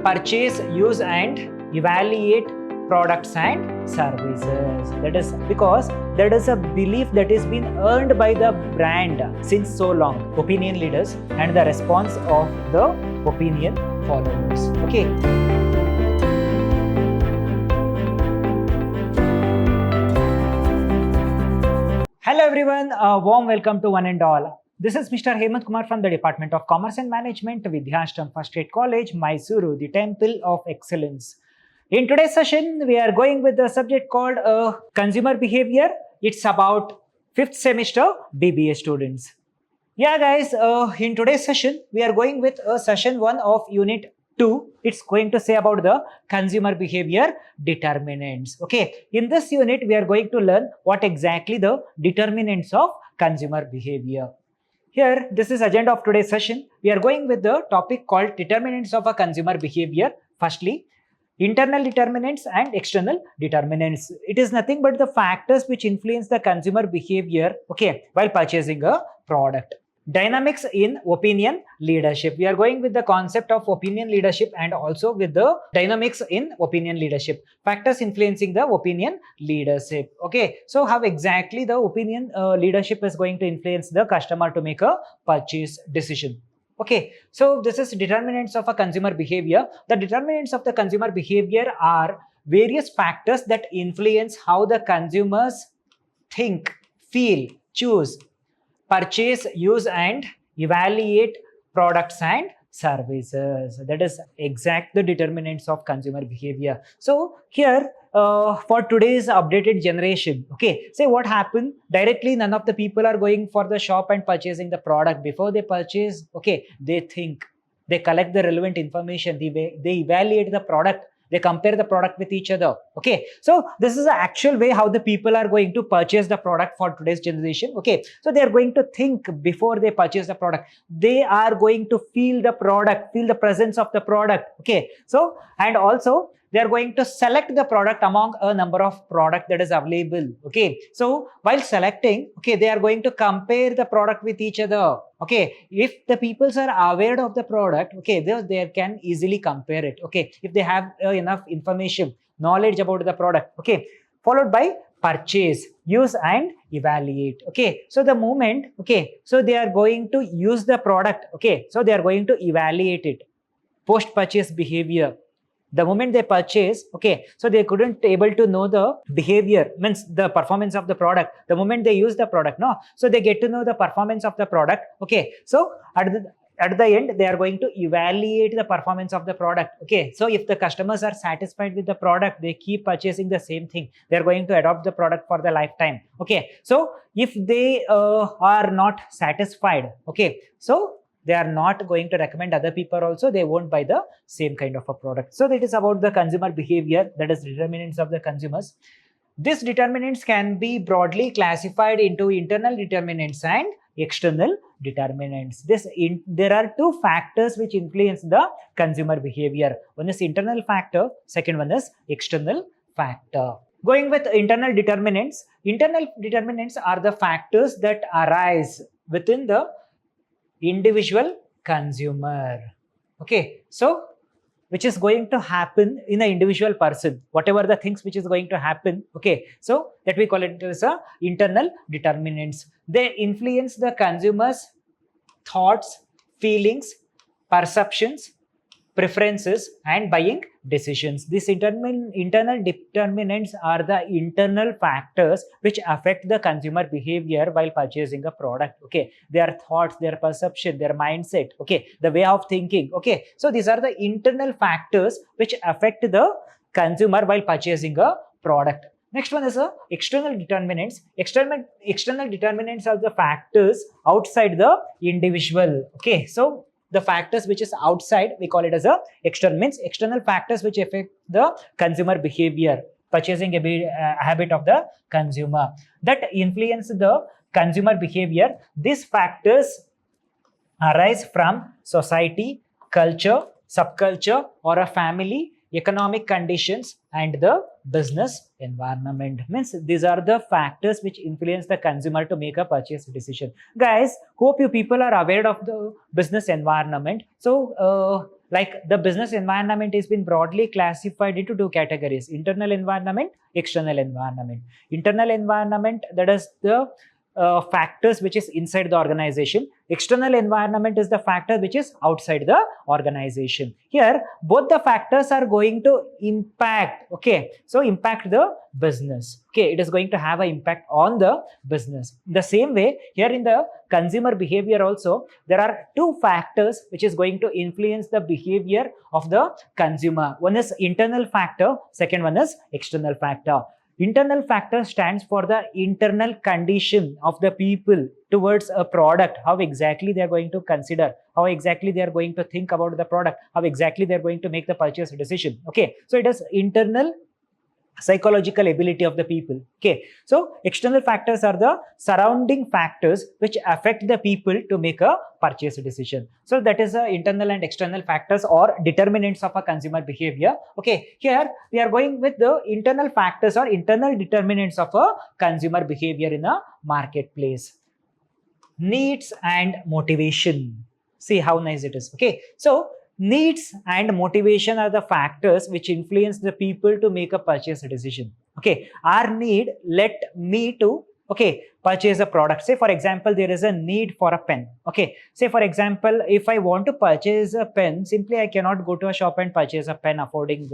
purchase, use and evaluate products and services. That is because there is a belief that is been earned by the brand since so long, opinion leaders, and the response of the opinion followers. Okay. Hello everyone, a warm welcome to one and all. This is Mr. Hemant Kumar from the Department of Commerce and Management, Vidhyaashram, First State College, MYSURU, the Temple of Excellence. In today's session, we are going with the subject called Consumer Behavior. It's about 5th semester BBA students. Yeah guys, in today's session, we are going with session 1 of Unit 2. It's going to say about the consumer behavior determinants. Okay, in this unit, we are going to learn what exactly the determinants of consumer behavior. Here, this is agenda of today's session. We are going with the topic called determinants of a consumer behavior. Firstly, internal determinants and external determinants. It is nothing but the factors which influence the consumer behavior, okay, while purchasing a product. Dynamics in opinion leadership. We are going with the concept of opinion leadership and also with the dynamics in opinion leadership. Factors influencing the opinion leadership. Okay, so how exactly the opinion leadership is going to influence the customer to make a purchase decision. Okay, so this is determinants of a consumer behavior. The determinants of the consumer behavior are various factors that influence how the consumers think, feel, choose, purchase, use and evaluate products and services. That is exact the determinants of consumer behavior. So here for today's updated generation, okay, say what happened directly, none of the people are going for the shop and purchasing the product. Before they purchase, okay, they think, they collect the relevant information, they evaluate the product, they compare the product with each other. Okay, so this is the actual way how the people are going to purchase the product for today's generation. Okay, so they are going to think before they purchase the product. They are going to feel the product, feel the presence of the product. Okay, so and also they are going to select the product among a number of products that is available. Okay, so while selecting, okay, they are going to compare the product with each other. Okay, if the people are aware of the product, okay, they can easily compare it. Okay, if they have enough information, knowledge about the product. Okay, followed by purchase, use and evaluate. Okay, so the moment, okay, so they are going to use the product. Okay, so they are going to evaluate it. Post purchase behavior. The moment they purchase, okay, so they couldn't able to know the behavior, means the performance of the product. The moment they use the product, no, so they get to know the performance of the product. Okay, so at the end, they are going to evaluate the performance of the product. Okay, so if the customers are satisfied with the product, they keep purchasing the same thing. They are going to adopt the product for the lifetime. Okay, so if they are not satisfied, okay, so they are not going to recommend other people also, they won't buy the same kind of a product. So that is about the consumer behavior, that is determinants of the consumers. These determinants can be broadly classified into internal determinants and external determinants. There are two factors which influence the consumer behavior. One is internal factor, second one is external factor. Going with internal determinants are the factors that arise within the individual consumer. Okay, so which is going to happen in an individual person, whatever the things which is going to happen. Okay, so that we call it as a internal determinants. They influence the consumers' thoughts, feelings, perceptions, preferences and buying decisions. These internal determinants are the internal factors which affect the consumer behavior while purchasing a product. Okay, their thoughts, their perception, their mindset, okay, the way of thinking. Okay, so these are the internal factors which affect the consumer while purchasing a product. Next one is external determinants. External determinants are the factors outside the individual. Okay, so the factors which is outside, we call it as external factors which affect the consumer behavior, purchasing habit of the consumer, that influence the consumer behavior. These factors arise from society, culture, subculture, or a family, economic conditions, and the business environment. Means these are the factors which influence the consumer to make a purchase decision. Guys, hope you people are aware of the business environment. So Like the business environment has been broadly classified into two categories: internal environment, external environment. Internal environment, that is the factors which is inside the organization. External environment is the factor which is outside the organization. Here both the factors are going to impact, okay, so impact the business. Okay, it is going to have an impact on the business. The same way here in the consumer behavior also, there are two factors which is going to influence the behavior of the consumer. One is internal factor, second one is external factor. Internal factor stands for the internal condition of the people towards a product, how exactly they are going to consider, how exactly they are going to think about the product, how exactly they are going to make the purchase decision. Okay, so it is internal psychological ability of the people. Okay, so external factors are the surrounding factors which affect the people to make a purchase decision. So that is the internal and external factors or determinants of a consumer behavior. Okay, here we are going with the internal factors or internal determinants of a consumer behavior in a marketplace. Needs and motivation. See how nice it is. Okay, so needs and motivation are the factors which influence the people to make a purchase decision. Okay, our need led me to, okay, purchase a product. Say for example, there is a need for a pen. Okay, say for example, if I want to purchase a pen, simply I cannot go to a shop and purchase a pen affording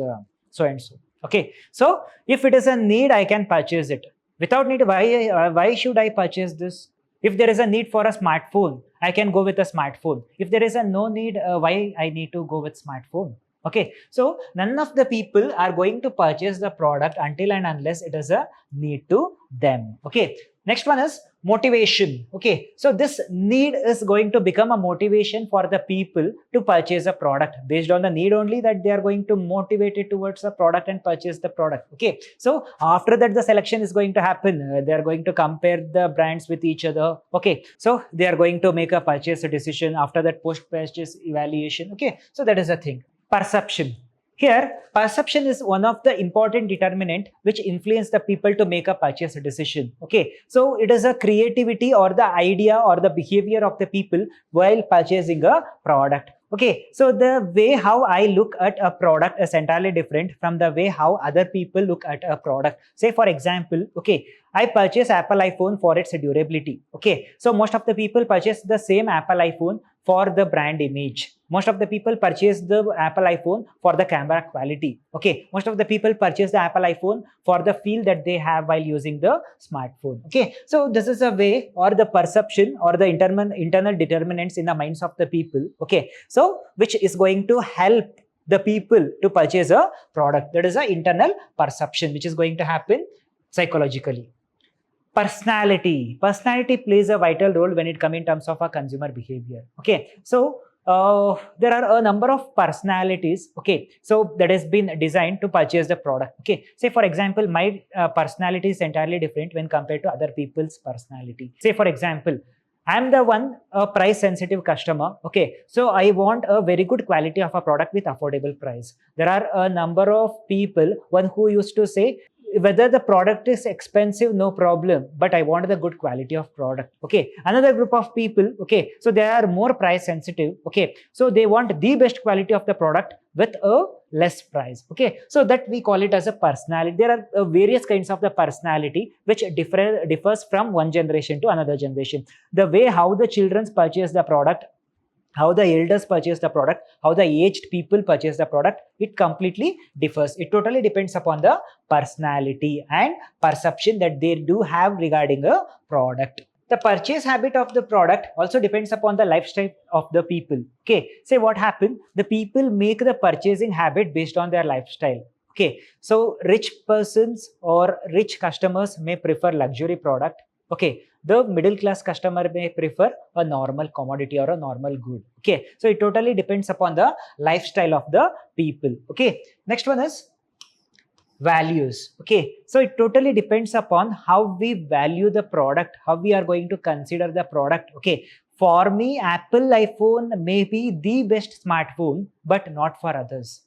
so and so. Okay, so if it is a need, I can purchase it. Without need, why should I purchase this? If there is a need for a smartphone, I can go with a smartphone. If there is a no need, why I need to go with smartphone? Okay, so none of the people are going to purchase the product until and unless it is a need to them. Okay, next one is motivation. Okay, so this need is going to become a motivation for the people to purchase a product. Based on the need only, that they are going to motivate it towards a product and purchase the product. Okay, so after that the selection is going to happen. They are going to compare the brands with each other. Okay, so they are going to make a purchase decision after that post purchase evaluation. Okay, so that is a thing. Perception. Here, perception is one of the important determinant which influence the people to make a purchase decision. Okay, so it is a creativity or the idea or the behavior of the people while purchasing a product. Okay, so the way how I look at a product is entirely different from the way how other people look at a product. Say for example, okay, I purchase Apple iPhone for its durability. Okay, so most of the people purchase the same Apple iPhone for the brand image. Most of the people purchase the Apple iPhone for the camera quality. Okay, most of the people purchase the Apple iPhone for the feel that they have while using the smartphone. Okay, so this is a way or the perception or the internal determinants in the minds of the people. Okay, so which is going to help the people to purchase a product. That is an internal perception which is going to happen psychologically. Personality. Personality plays a vital role when it comes in terms of a consumer behavior. Okay, so there are a number of personalities, okay, so that has been designed to purchase the product. Okay, say for example, my personality is entirely different when compared to other people's personality. Say for example, I'm the one price sensitive customer. Okay, so I want a very good quality of a product with affordable price. There are a number of people, one who used to say, whether the product is expensive, no problem, but I want the good quality of product. Okay, another group of people, okay, so they are more price sensitive. Okay, so they want the best quality of the product with a less price. Okay, so that we call it as a personality. There are various kinds of the personality which differs from one generation to another generation. The way how the children purchase the product, how the elders purchase the product, how the aged people purchase the product, it completely differs. It totally depends upon the personality and perception that they do have regarding a product. The purchase habit of the product also depends upon the lifestyle of the people. Okay, say what happened, the people make the purchasing habit based on their lifestyle. Okay, so rich persons or rich customers may prefer luxury product. Okay, the middle class customer may prefer a normal commodity or a normal good. Okay, so it totally depends upon the lifestyle of the people. Okay, next one is values. Okay, so it totally depends upon how we value the product, how we are going to consider the product. Okay, for me, Apple iPhone may be the best smartphone, but not for others.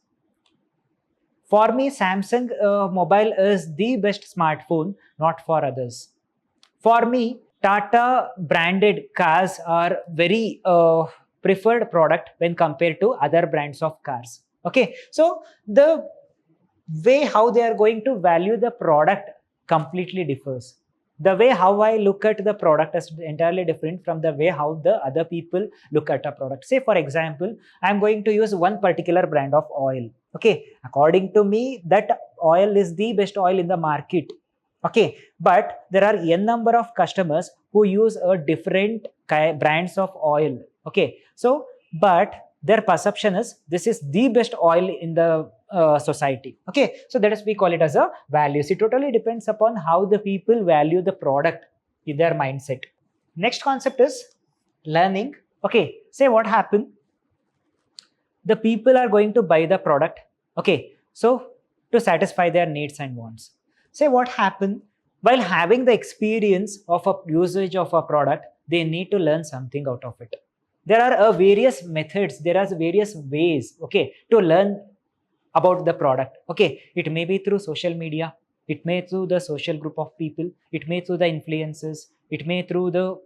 For me, Samsung mobile is the best smartphone, not for others. For me, Tata branded cars are very preferred product when compared to other brands of cars. Okay, so the way how they are going to value the product completely differs. The way how I look at the product is entirely different from the way how the other people look at a product. Say for example, I'm going to use one particular brand of oil. Okay, according to me, that oil is the best oil in the market. Okay, but there are n number of customers who use a different brands of oil. Okay, so but their perception is this is the best oil in the society. Okay, so that is we call it as a values. It totally depends upon how the people value the product in their mindset. Next concept is learning. Okay, say what happened, the people are going to buy the product. Okay, so to satisfy their needs and wants. Say what happened, while having the experience of a usage of a product, they need to learn something out of it. There are various methods, there are various ways, okay, to learn about the product. Okay, it may be through social media, it may through the social group of people, it may through the influences, it may through the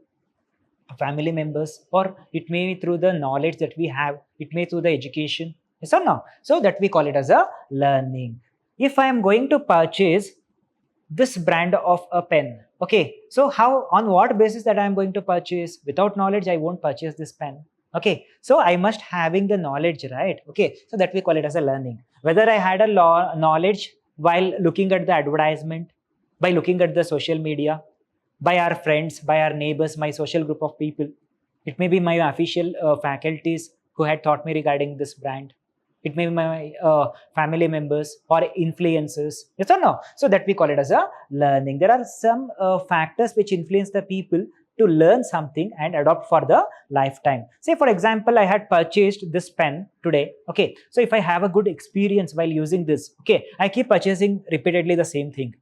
family members, or it may be through the knowledge that we have, it may through the education. Yes or no? So that we call it as a learning. If I am going to purchase this brand of a pen, okay, so how, on what basis that I am going to purchase? Without knowledge I won't purchase this pen. Okay, so I must having the knowledge, right? Okay, so that we call it as a learning. Whether I had a knowledge while looking at the advertisement, by looking at the social media, by our friends, by our neighbors, my social group of people, it may be my official faculties who had taught me regarding this brand, it may be my family members or influencers. Yes or no? So that we call it as a learning. There are some factors which influence the people to learn something and adopt for the lifetime. Say for example, I had purchased this pen today. Okay, so if I have a good experience while using this, okay, I keep purchasing repeatedly the same thing.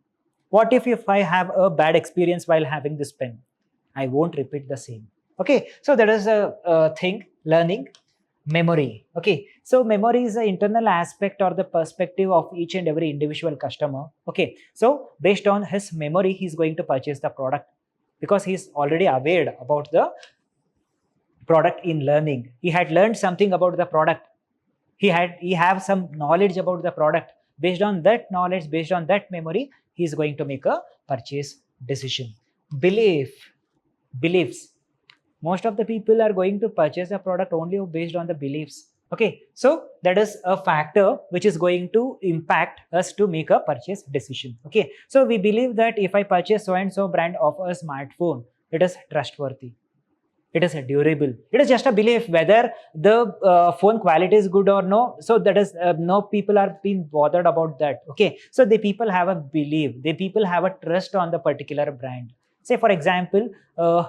What if I have a bad experience while having this pen? I won't repeat the same. Okay, so that is a thing, learning. Memory. Okay, so memory is the internal aspect or the perspective of each and every individual customer. Okay, so based on his memory, he's going to purchase the product because he's already aware about the product in learning. He had learned something about the product. He have some knowledge about the product. Based on that knowledge, based on that memory, he's going to make a purchase decision. Beliefs. Most of the people are going to purchase a product only based on the beliefs. Okay, so that is a factor which is going to impact us to make a purchase decision. Okay, so we believe that if I purchase so and so brand of a smartphone, it is trustworthy, it is durable. It is just a belief whether the phone quality is good or no. So that is no people are being bothered about that. Okay, so the people have a belief, the people have a trust on the particular brand. Say for example,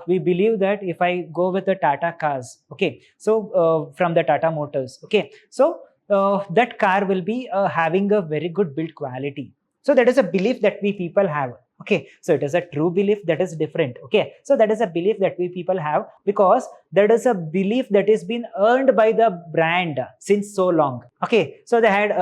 we believe that if I go with the Tata cars, okay, so from the Tata Motors, okay, so that car will be having a very good build quality. So that is a belief that we people have. Okay, so it is a true belief that is different. Okay, so that is a belief that we people have because that is a belief that is been earned by the brand since so long. Okay, so they had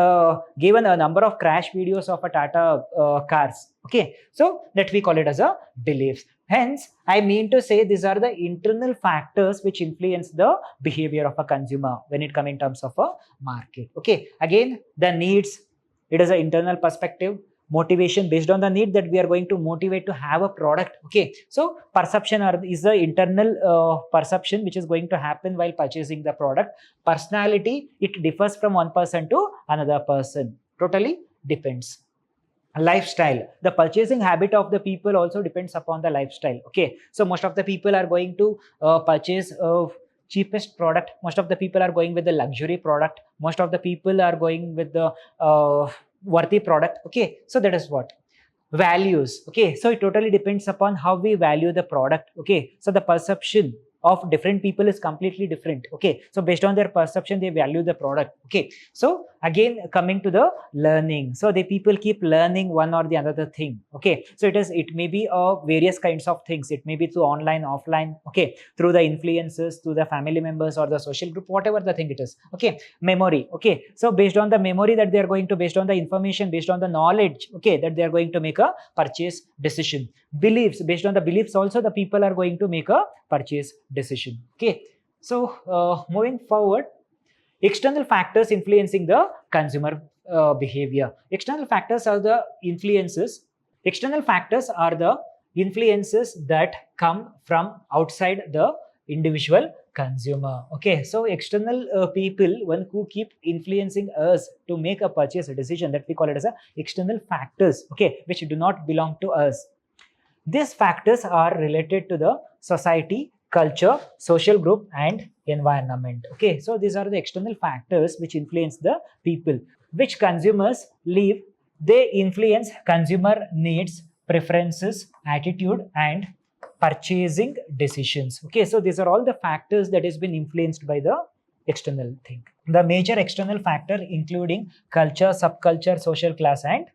given a number of crash videos of a Tata cars. Okay, so that we call it as a belief. Hence, I mean to say these are the internal factors which influence the behavior of a consumer when it comes in terms of a market. Okay, again, the needs, it is an internal perspective. Motivation, based on the need that we are going to motivate to have a product. Okay, so perception is the internal perception which is going to happen while purchasing the product. Personality, it differs from one person to another person, totally depends. Lifestyle, the purchasing habit of the people also depends upon the lifestyle. Okay, so most of the people are going to purchase cheapest product, most of the people are going with the luxury product, most of the people are going with the worthy product. Okay, so that is what values. Okay, so it totally depends upon how we value the product. Okay, so the perception of different people is completely different. Okay, so based on their perception they value the product. Okay, so again coming to the learning, so the people keep learning one or the other thing. Okay, so it may be various kinds of things, it may be through online, offline, okay, through the influencers, through the family members or the social group, whatever the thing it is. Okay, memory. Okay, so based on the memory that they are going to, based on the information, based on the knowledge, okay, that they are going to make a purchase decision. Beliefs, based on the beliefs also the people are going to make a purchase decision. Okay, So moving forward, external factors influencing the consumer behavior. External factors are the influences. External factors are the influences that come from outside the individual consumer. Okay, so external people, one who keep influencing us to make a purchase decision, that we call it as a external factors. Okay, which do not belong to us. These factors are related to the society, culture, social group, and environment. Okay, so these are the external factors which influence the people. Which consumers live, they influence consumer needs, preferences, attitude, and purchasing decisions. Okay, so these are all the factors that has been influenced by the external thing. The major external factor including culture, subculture, social class, and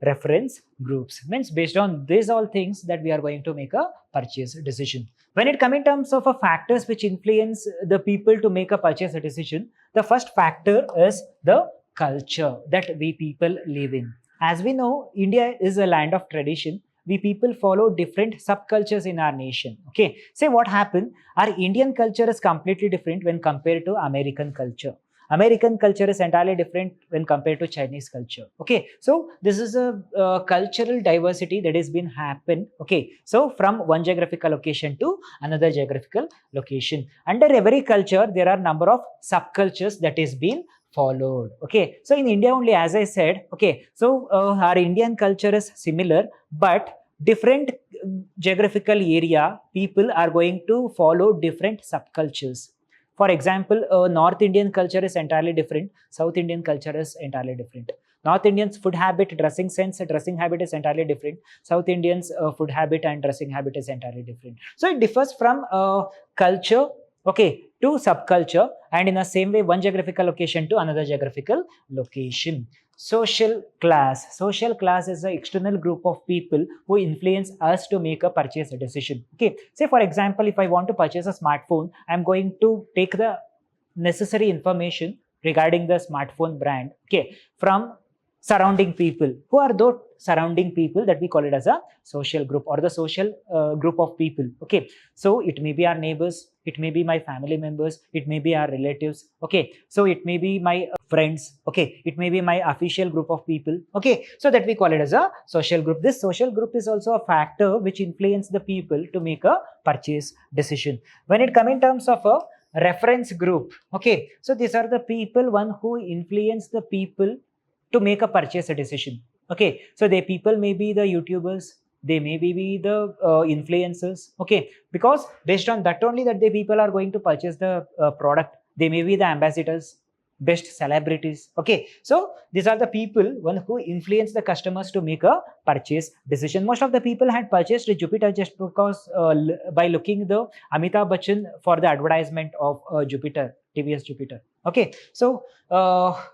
reference groups. Means based on these all things that we are going to make a purchase decision. When it comes in terms of a factors which influence the people to make a purchase decision, the first factor is the culture that we people live in. As we know, India is a land of tradition. We people follow different subcultures in our nation. Okay, say what happened, our Indian culture is completely different when compared to American culture. American culture is entirely different when compared to Chinese culture. Okay, so this is a cultural diversity that has been happened. Okay, so from one geographical location to another geographical location. Under every culture, there are number of subcultures that is being followed. Okay, so in India only, as I said, okay, so our Indian culture is similar, but different geographical area people are going to follow different subcultures. For example, North Indian culture is entirely different. South Indian culture is entirely different. North Indians food habit, dressing sense, dressing habit is entirely different. South Indians food habit and dressing habit is entirely different. So it differs from culture, okay, to subculture, and in the same way, one geographical location to another geographical location. Social class. Social class is an external group of people who influence us to make a purchase decision. Okay, say for example, if I want to purchase a smartphone, I'm going to take the necessary information regarding the smartphone brand, okay, from surrounding people. Who are those surrounding people? That we call it as a social group or the social group of people. Okay, so it may be our neighbors, it may be my family members, it may be our relatives. Okay, so it may be my friends. Okay, it may be my official group of people. Okay, so that we call it as a social group. This social group is also a factor which influence the people to make a purchase decision. When it comes in terms of a reference group, okay, so these are the people one who influence the people to make a purchase decision. Okay, so they people may be the YouTubers, they may be the influencers. Okay, because based on that only that the people are going to purchase the product. They may be the ambassadors, best celebrities. Okay, so these are the people one who influence the customers to make a purchase decision. Most of the people had purchased Jupiter just because by looking the Amitabh Bachchan for the advertisement of Jupiter, TVS Jupiter. Okay, so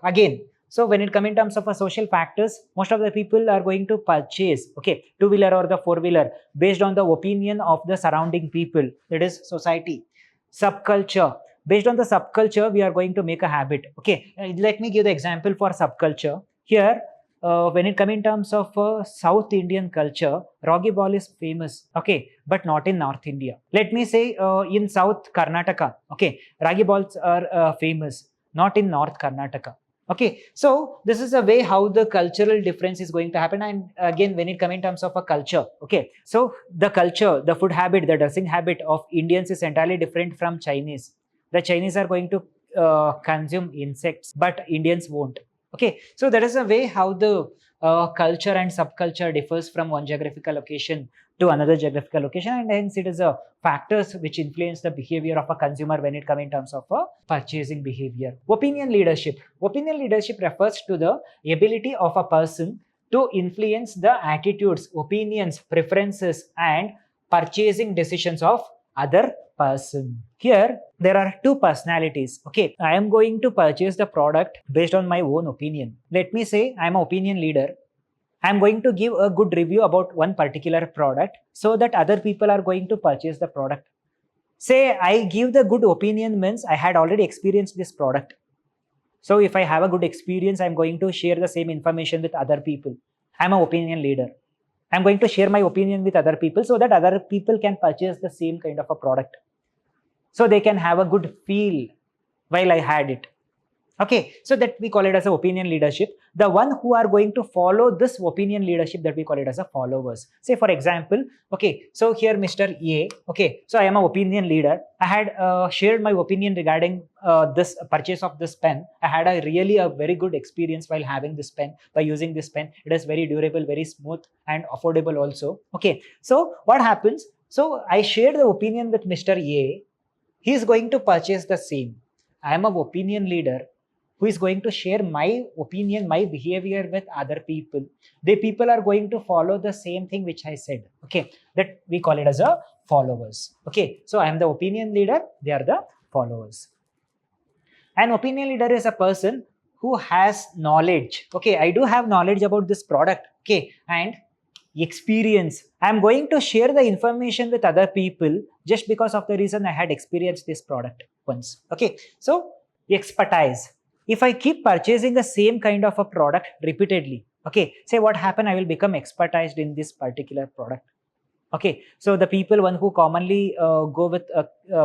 again, so when it comes in terms of a social factors, most of the people are going to purchase, okay, two-wheeler or the four-wheeler based on the opinion of the surrounding people, that is society. Subculture, based on the subculture, we are going to make a habit. Okay, let me give the example for subculture. Here, when it comes in terms of South Indian culture, Roggy Ball is famous, okay, but not in North India. Let me say in South Karnataka, okay, Ragi balls are famous, not in North Karnataka. Okay, so this is a way how the cultural difference is going to happen. And again, when it comes in terms of a culture, okay, so the culture, the food habit, the dressing habit of Indians is entirely different from Chinese. The Chinese are going to consume insects, but Indians won't. Okay, so that is a way how the culture and subculture differs from one geographical location to another geographical location, and hence it is a factors which influence the behavior of a consumer when it comes in terms of a purchasing behavior. Opinion leadership. Opinion leadership refers to the ability of a person to influence the attitudes, opinions, preferences, and purchasing decisions of other person. Here, there are two personalities. Okay, I am going to purchase the product based on my own opinion. Let me say I am an opinion leader. I am going to give a good review about one particular product so that other people are going to purchase the product. Say I give the good opinion means I had already experienced this product. So if I have a good experience, I'm going to share the same information with other people. I'm an opinion leader. I'm going to share my opinion with other people so that other people can purchase the same kind of a product. so they can have a good feel while I had it. Okay, so that we call it as a opinion leadership. The one who are going to follow this opinion leadership, that we call it as a followers. Say for example, okay, so here Mr. A, okay, so I am an opinion leader. I had shared my opinion regarding this purchase of this pen. I had a very good experience while having this pen, by using this pen. It is very durable, very smooth and affordable also. Okay, so what happens? So I shared the opinion with Mr. A. He is going to purchase the same. I am an opinion leader who is going to share my opinion, my behavior with other people. The people are going to follow the same thing which I said. Okay, that we call it as a followers. Okay, so I am the opinion leader, they are the followers. An opinion leader is a person who has knowledge. Okay, I do have knowledge about this product. Okay, and experience. I am going to share the information with other people just because of the reason I had experienced this product once. Okay, so expertise. If I keep purchasing the same kind of a product repeatedly, okay, say what happened, I will become expertised in this particular product. Okay, so the people one who commonly go with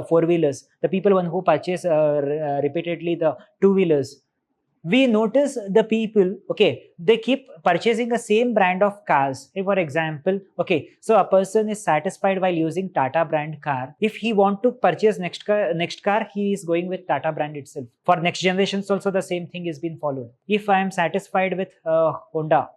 four-wheelers, the people one who purchase repeatedly the two-wheelers, we notice the people, okay, they keep purchasing the same brand of cars. Say for example, okay, so a person is satisfied while using Tata brand car. If he want to purchase next car, he is going with Tata brand itself. For next generations also the same thing is being followed. If I am satisfied with Honda,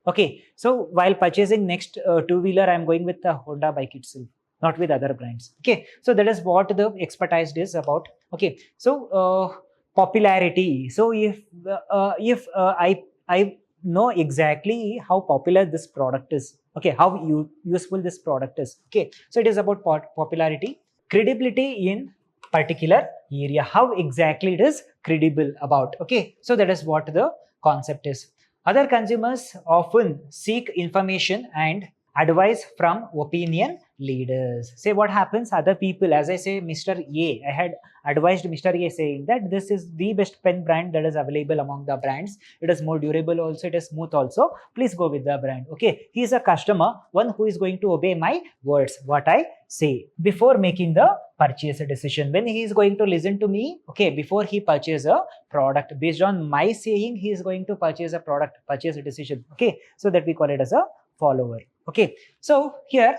okay, so while purchasing next two-wheeler, I am going with the Honda bike itself, not with other brands. Okay, so that is what the expertise is about. Okay, so popularity. So if I know exactly how popular this product is, okay, how useful this product is. Okay, so it is about popularity. Credibility in particular area, how exactly it is credible about. Okay, so that is what the concept is. Other consumers often seek information and advice from opinion leaders. Say what happens, other people, as I say, Mr. A, I had advised Mr. A saying that this is the best pen brand that is available among the brands. It is more durable also, it is smooth also. Please go with the brand. Okay, he is a customer, one who is going to obey my words, what I say, before making the purchase decision. When he is going to listen to me, okay, before he purchase a product, based on my saying, he is going to purchase a product, purchase a decision. Okay, so that we call it as a follower. Okay, so here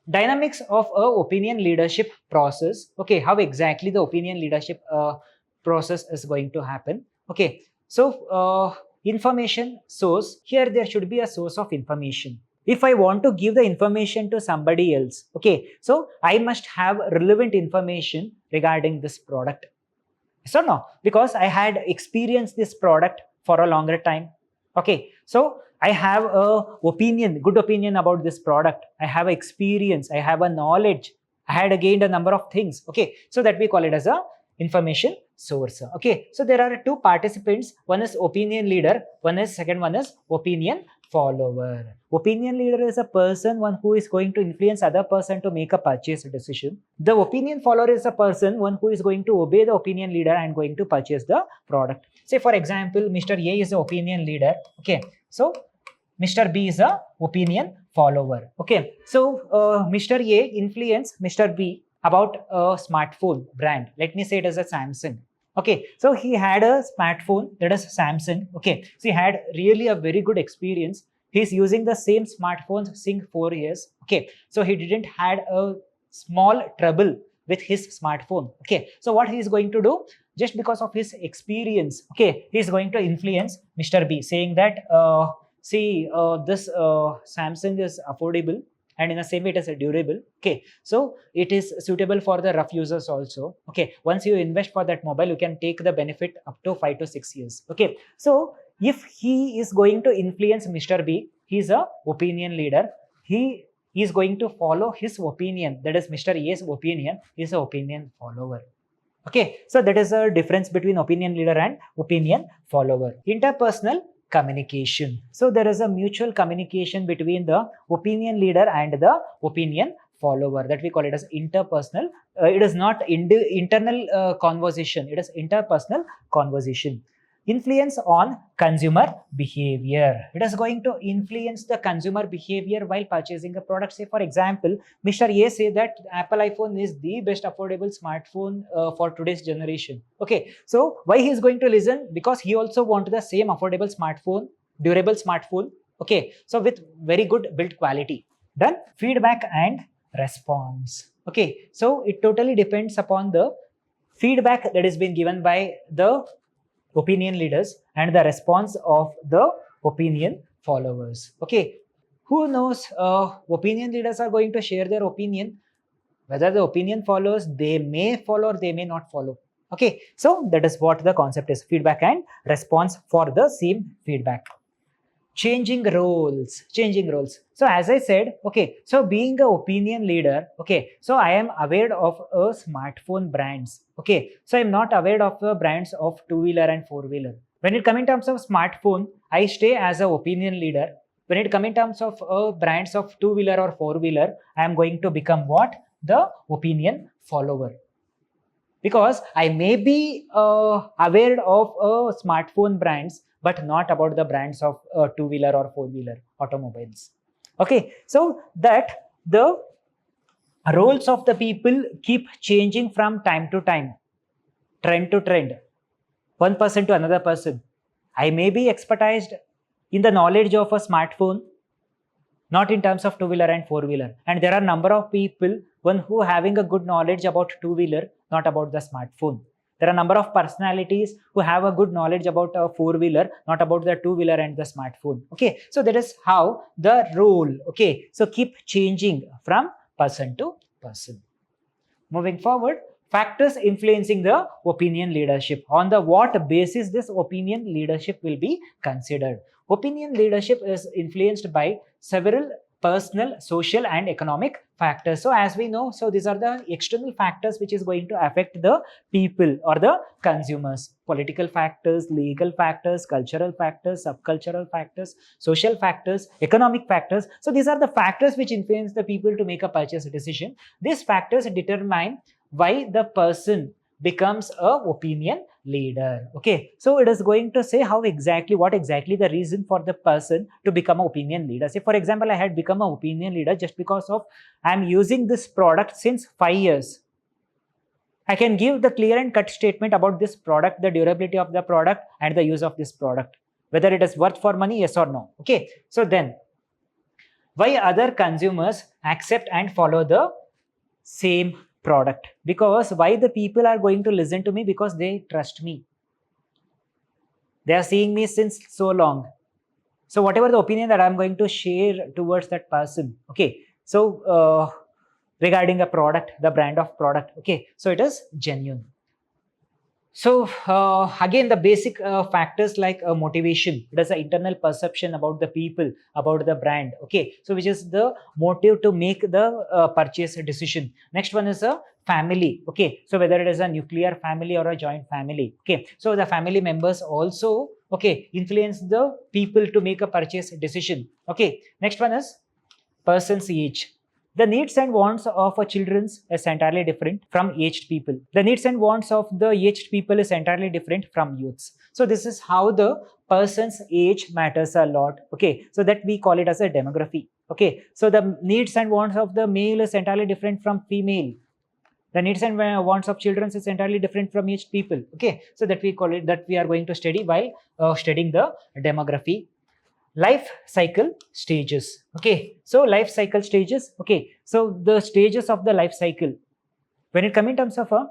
dynamics of a opinion leadership process. Okay, how exactly the opinion leadership process is going to happen. Okay, so information source, here there should be a source of information. If I want to give the information to somebody else, okay, so I must have relevant information regarding this product. So no, because I had experienced this product for a longer time. Okay, so I have a opinion, good opinion about this product. I have experience, I have a knowledge, I had gained a number of things. Okay, so that we call it as a information source. Okay, so there are two participants. One is opinion leader, second one is opinion follower. Opinion leader is a person, one who is going to influence other person to make a purchase decision. The opinion follower is a person, one who is going to obey the opinion leader and going to purchase the product. Say for example, Mr. A is the opinion leader. Okay, so Mr. B is a opinion follower. Okay, so Mr. A influence Mr. B about a smartphone brand. Let me say it as a Samsung. Okay, so he had a smartphone that is Samsung. Okay, so he had really a very good experience. He's using the same smartphone since 4 years. Okay, so he didn't had a small trouble with his smartphone. Okay, so what he is going to do, just because of his experience, okay, he is going to influence Mr. B, saying that this Samsung is affordable, and in the same way it is durable. Okay, so it is suitable for the rough users also. Okay, once you invest for that mobile, you can take the benefit up to 5 to 6 years. Okay, so if he is going to influence Mr. B, he is a opinion leader. He is going to follow his opinion, that is Mr. A's opinion. He is an opinion follower. Okay, so that is a difference between opinion leader and opinion follower. Interpersonal communication. So there is a mutual communication between the opinion leader and the opinion follower, that we call it as interpersonal. It is not internal conversation, it is interpersonal conversation. Influence on consumer behavior. It is going to influence the consumer behavior while purchasing a product. Say for example, Mr. A say that Apple iPhone is the best affordable smartphone for today's generation. Okay, so why he is going to listen? Because he also want the same affordable smartphone, durable smartphone. Okay, so with very good build quality. Done. Feedback and response. Okay, so it totally depends upon the feedback that is being given by the opinion leaders and the response of the opinion followers. Okay, who knows, opinion leaders are going to share their opinion. Whether the opinion follows, they may follow or they may not follow. Okay, so that is what the concept is, feedback and response for the same feedback. Changing roles. So as I said, okay, so being an opinion leader, okay, so I am aware of a smartphone brands. Okay, so I'm not aware of the brands of two-wheeler and four-wheeler. When it comes in terms of smartphone, I stay as an opinion leader. When it comes in terms of brands of two-wheeler or four-wheeler, I am going to become what? The opinion follower. Because I may be aware of smartphone brands, but not about the brands of two-wheeler or four-wheeler automobiles. Okay, so that the roles of the people keep changing from time to time, trend to trend, one person to another person. I may be expertised in the knowledge of a smartphone, not in terms of two-wheeler and four-wheeler. And there are number of people one who having a good knowledge about two-wheeler, not about the smartphone. There are number of personalities who have a good knowledge about a four-wheeler, not about the two-wheeler and the smartphone. Okay, so that is how the role, okay, so keep changing from person to person. Moving forward, factors influencing the opinion leadership. On the what basis this opinion leadership will be considered? Opinion leadership is influenced by several personal, social and economic factors. So as we know, so these are the external factors which is going to affect the people or the consumers. Political factors, legal factors, cultural factors, subcultural factors, social factors, economic factors. So these are the factors which influence the people to make a purchase decision. These factors determine why the person becomes a opinion leader. Okay, so it is going to say how exactly, what exactly the reason for the person to become an opinion leader. Say for example, I had become an opinion leader just because of I am using this product since 5 years. I can give the clear and cut statement about this product, the durability of the product and the use of this product, whether it is worth for money, yes or no. Okay, so then why other consumers accept and follow the same product? Because why the people are going to listen to me? Because they trust me. They are seeing me since so long. So whatever the opinion that I'm going to share towards that person, okay, so regarding a product, the brand of product, okay, so it is genuine. So again, the basic factors like motivation, it is an internal perception about the people, about the brand, okay, so which is the motive to make the purchase decision. Next one is a family, okay, so whether it is a nuclear family or a joint family, okay, so the family members also, okay, influence the people to make a purchase decision. Okay, next one is person's age. The needs and wants of a children is entirely different from aged people. The needs and wants of the aged people is entirely different from youths. So this is how the person's age matters a lot. Okay, so that we call it as a demography. Okay, so the needs and wants of the male is entirely different from female. The needs and wants of children is entirely different from aged people. Okay, so that we call it, that we are going to study while studying the demography. Life cycle stages. Okay, so life cycle stages. Okay, so the stages of the life cycle, when it comes in terms of a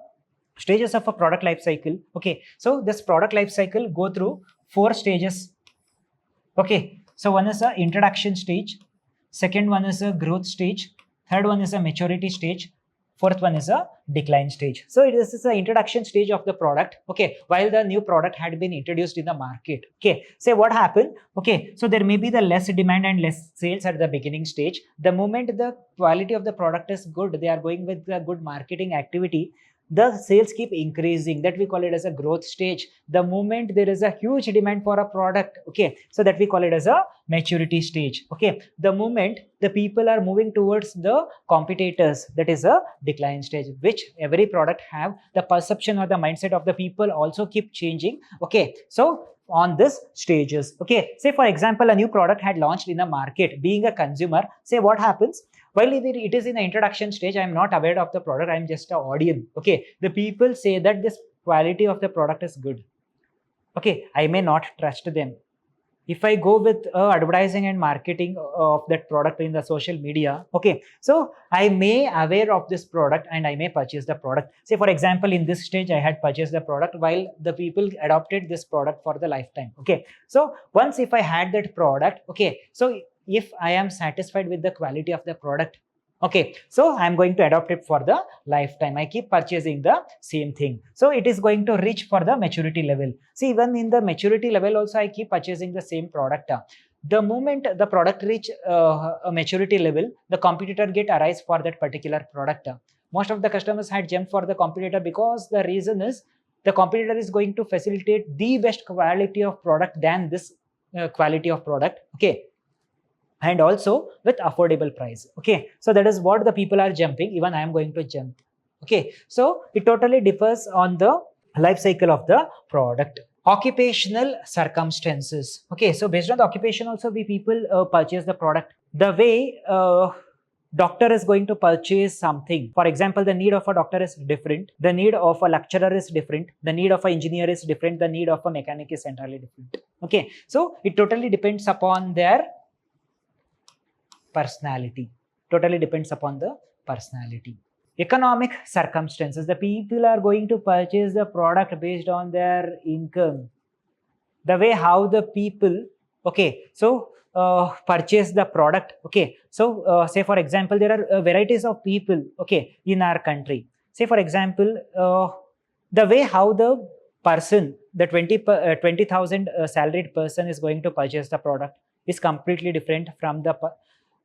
stages of a product life cycle, okay, so this product life cycle go through 4 stages. Okay, so one is a introduction stage, second one is a growth stage, third one is a maturity stage, fourth one is a decline stage. So this is the introduction stage of the product, okay, while the new product had been introduced in the market. Okay, say what happened, okay, so there may be the less demand and less sales at the beginning stage. The moment the quality of the product is good, they are going with the good marketing activity, the sales keep increasing, that we call it as a growth stage. The moment there is a huge demand for a product, okay, so that we call it as a maturity stage. Okay, the moment the people are moving towards the competitors, that is a decline stage, which every product have. The perception or the mindset of the people also keep changing. Okay, so on this stages, okay, say for example a new product had launched in the market. Being a consumer, say what happens, while it is in the introduction stage, I am not aware of the product, I am just an audience. Okay, the people say that this quality of the product is good. Okay, I may not trust them. If I go with advertising and marketing of that product in the social media, okay, so I may aware of this product and I may purchase the product. Say for example, in this stage, I had purchased the product while the people adopted this product for the lifetime. Okay, so once if I had that product, okay, so if I am satisfied with the quality of the product, okay, so I'm going to adopt it for the lifetime. I keep purchasing the same thing. So it is going to reach for the maturity level. See, even in the maturity level also, I keep purchasing the same product. The moment the product reach a maturity level, the competitor get arise for that particular product. Most of the customers had jumped for the competitor because the reason is the competitor is going to facilitate the best quality of product than this quality of product. Okay, and also with affordable price. Okay, so that is what the people are jumping. Even I am going to jump. Okay, so it totally differs on the life cycle of the product. Occupational circumstances. Okay, so based on the occupation also, we people purchase the product. The way doctor is going to purchase something, for example, the need of a doctor is different, the need of a lecturer is different, the need of an engineer is different, the need of a mechanic is entirely different. Okay, so it totally depends upon their personality. Totally depends upon the personality. Economic circumstances. The people are going to purchase the product based on their income. The way how the people, okay, so purchase the product. Okay, so say for example, there are varieties of people, okay, in our country. Say for example, the way how the person, the 20,000 salaried person is going to purchase the product is completely different from the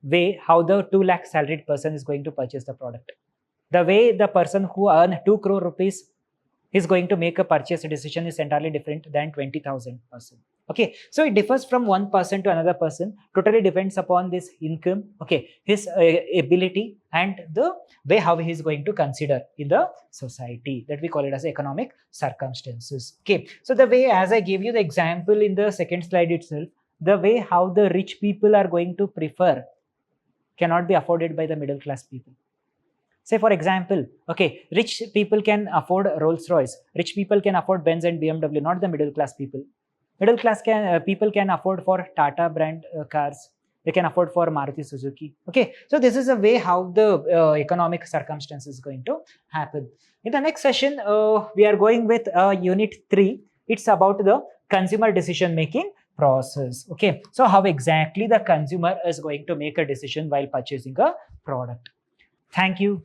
way how the 2 lakh salaried person is going to purchase the product. The way the person who earn 2 crore rupees is going to make a purchase decision is entirely different than 20,000 person. Okay, so it differs from one person to another person. Totally depends upon this income, okay, his ability and the way how he is going to consider in the society, that we call it as economic circumstances. Okay, so the way, as I gave you the example in the second slide itself, the way how the rich people are going to prefer cannot be afforded by the middle class people. Say for example, okay, rich people can afford Rolls Royce, rich people can afford Benz and BMW, not the middle class people. Middle class people can afford for Tata brand cars, they can afford for Maruti Suzuki. Okay, so this is a way how the economic circumstance is going to happen. In the next session, we are going with unit 3. It's about the consumer decision making process. Okay, so how exactly the consumer is going to make a decision while purchasing a product. Thank you.